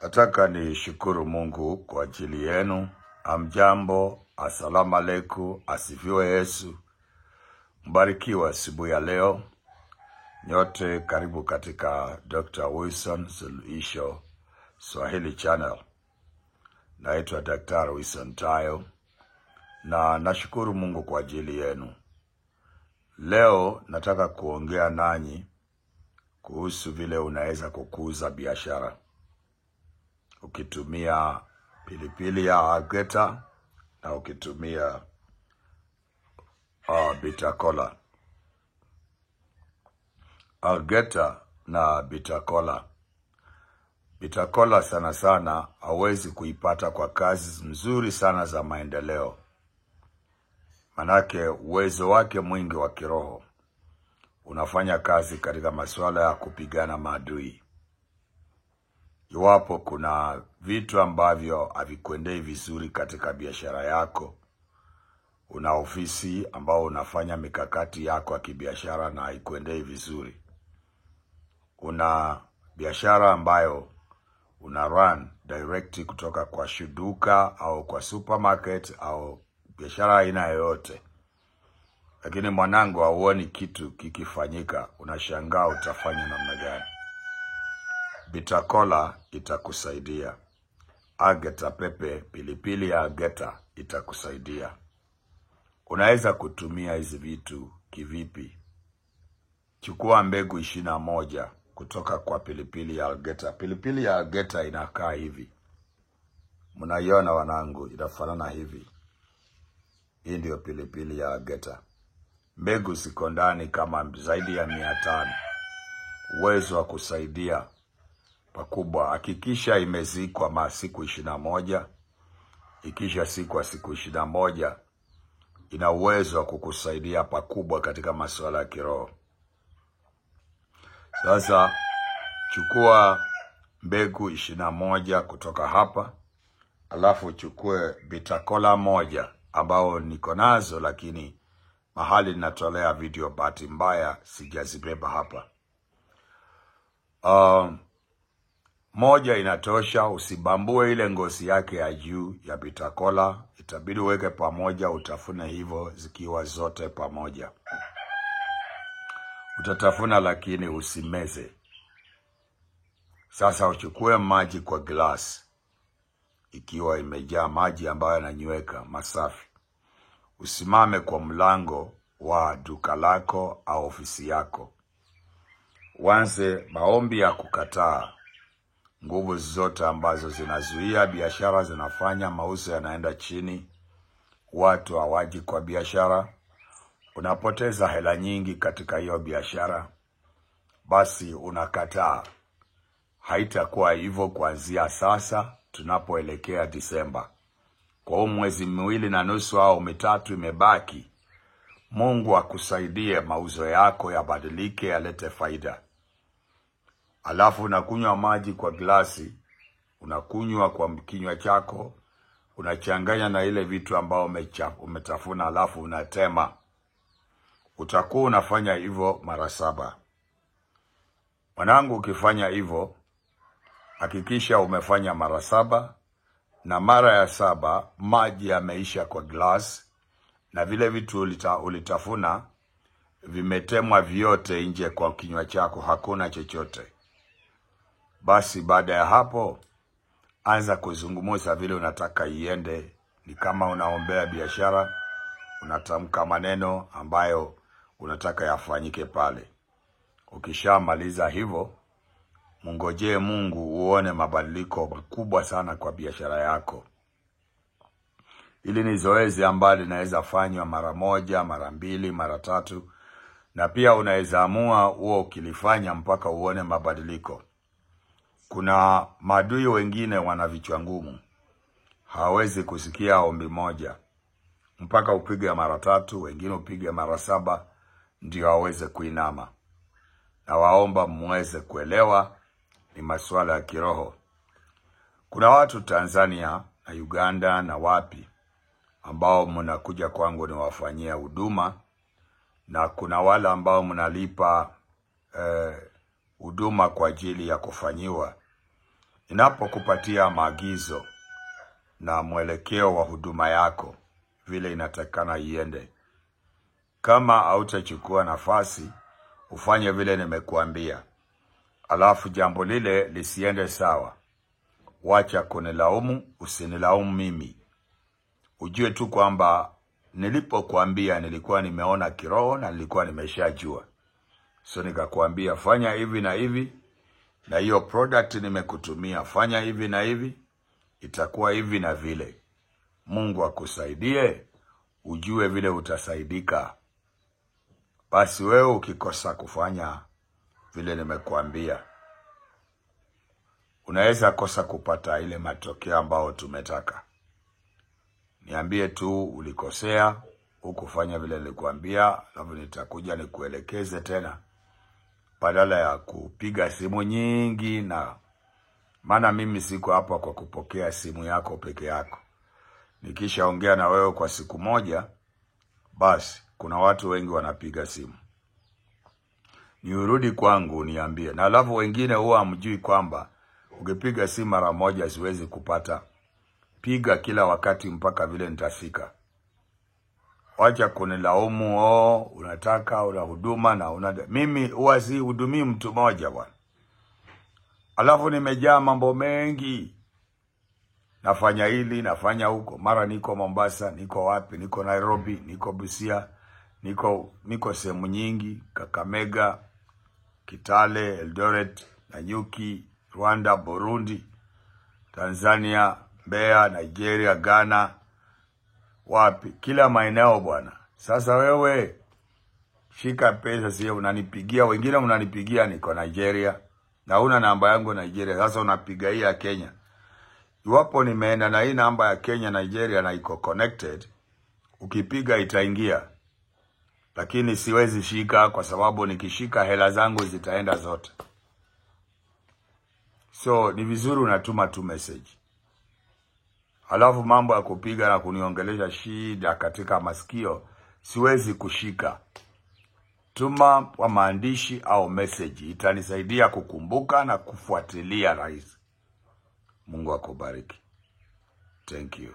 Nataka ni shukuru Mungu kwa ajili yenu. Amjambo, asalamu alaykum, asifiwe Yesu. Mbarikiwa asubuhi ya leo. Nyote karibu katika Dr. Wilson Suluhisho Swahili Channel. Naitwa Dr. Wilson Tayo na nashukuru Mungu kwa ajili yenu. Leo nataka kuongea nanyi kuhusu vile unaweza kukuza biashara ukitumia pilipili ya algeta na ukitumia bitter kola. Algeta na bitter kola. Bitter kola sana sana hauwezi kuipata kwa kazi nzuri sana za maendeleo. Manake uwezo wake mwingi wa kiroho unafanya kazi katika masuala ya kupigana maadui. Iwapo kuna vitu ambavyo havikuendei vizuri katika biashara yako, una ofisi ambao unafanya mikakati yako ya kibiashara na haikuendei vizuri, una biashara ambayo una run direct kutoka kwa duka au kwa supermarket au biashara aina yoyote, lakini mwanangu hauoni kitu kikifanyika, unashangaa utafanya namna gani? Bitter kola itakusaidia. Algeta pepe, pilipili ya algeta itakusaidia. Unaweza kutumia hizi vitu kivipi? Chukua mbegu 21 kutoka kwa pilipili ya algeta. Pilipili ya algeta inakaa hivi. Mnaiona wanangu, inafanana hivi. Hii ndio pilipili ya algeta. Mbegu ziko ndani kama zaidi ya 500. Uwezo wa kusaidia pakubwa. Hakikisha imezikwa masiku 21. Ikisha siku 21 ina uwezo wa kukusaidia pakubwa katika masuala ya kiroho. Sasa chukua mbegu 21 kutoka hapa, alafu chukue bitter kola 1 ambao niko nazo, lakini mahali ninatolea video bahati mbaya sijazibeba hapa. Moja inatosha. Usibambue ile ngozi yake ya juu ya bitter kola, itabidi uweke pamoja, utafune hivyo zikiwa zote pamoja. Utatafuna lakini usimeze. Sasa uchukue maji kwa glass ikiwa imejaa maji ambayo yananyweka masafi. Usimame kwa mlango wa duka lako au ofisi yako. Uanze maombi ya kukataa nguvu zote ambazo zinazuia biashara zinafanya, mauzo yanaenda chini, watu hawaji kwa biashara, unapoteza hela nyingi katika hiyo biashara. Basi unakataa. Haitakuwa hivyo kuanzia sasa tunapoelekea Disemba. Kwa mwezi 2.5 au 3 imebaki, Mungu akusaidie mauzo yako yabadilike, yalete faida. Alafu unakunywa maji kwa glasi, unakunywa kwa kinywa chako, unachanganya na ile vitu ambao umetafuna, alafu unatema. Utakuwa unafanya hivyo mara 7. Mwanangu, ukifanya hivyo hakikisha umefanya mara 7, na mara ya 7 maji yameisha kwa glass na vile vitu ulitafuna vimetemwa vyote nje kwa kinywa chako, hakuna chochote. Basi baada ya hapo anza kuzungumza vile unataka iende. Ni kama unaombea biashara, unatamka maneno ambayo unataka yafanyike pale. Ukishamaliza hivyo, mngojee Mungu uone mabadiliko makubwa sana kwa biashara yako. Hili ni zoezi ambalo linaweza fanywa mara 1, mara 2, mara 3, na pia unaweza amua ukilifanya mpaka uone mabadiliko. Kuna maadui wengine wana vichwa ngumu, hawezi kusikia ombi moja, mpaka upige mara 3, wengine upige mara 7 ndio waweze kuinama. Na waomba muweze kuelewa ni masuala ya kiroho. Kuna watu Tanzania na Uganda na wapi ambao mnakuja kwangu niwafanyia huduma, na kuna wale ambao mnalipa huduma kwa ajili ya kufanyiwa. Ninapokupatia maagizo na mwelekeo wa huduma yako vile inatakana iende, kama hautachukua nafasi ufanye vile nimekuambia, alafu jambo lile lisiende sawa, wacha kunilaumu, usinilaumu mimi. Ujue tu kwamba nilipokuambia nilikuwa nimeona kiroho na nilikuwa nimeshajua. So nikakuambia fanya hivi na hivi, na hiyo product nimekutumia fanya hivi na hivi, itakuwa hivi na vile. Mungu akusaidie, ujue vile utasaidika. Basi wewe ukikosa kufanya vile nimekuambia, unaweza kosa kupata ile matokeo ambao tumetaka. Niambie tu ulikosea, ukufanya vile nilikuambia, alafu nitakuja nikuelekeze tena. Badala ya kupiga simu nyingi, na maana mimi siko hapa kwa kupokea simu yako peke yako. Nikishaongea na wewe kwa siku moja, basi kuna watu wengi wanapiga simu. Niurudi kwangu niambie. Na alafu wengine huwa hamjui kwamba ukipiga simu mara moja siwezi kupata. Piga kila wakati mpaka vile nitafika. Wacha kunilaumu, unataka una huduma na mimi huwa si hudumii mtu mmoja bwana. Alafu nimejaa mambo mengi. Nafanya hili, nafanya huko. Mara niko Mombasa, niko wapi, niko Nairobi, niko Busia, niko sehemu nyingi, Kakamega, Kitale, Eldoret, Nanyuki, Rwanda, Burundi, Tanzania, Mbeya, Nigeria, Ghana, wapi, kila maeneo bwana. Sasa wewe shika pesa, sio unanipigia, wengine unanipigia niko Nigeria na una namba yangu Nigeria. Sasa unapiga hii ya Kenya. Iwapo nimeenda na hii namba ya Kenya Nigeria na iko connected, ukipiga itaingia. Lakini siwezi shika kwa sababu nikishika hela zangu zitaenda zote. So ni vizuri unatuma tu message. Alafu mambo ya kupiga na kuniongelesha shida katika masikio siwezi kushika. Tuma kwa maandishi au message, itanisaidia kukumbuka na kufuatilia rahisi. Mungu akubariki. Thank you.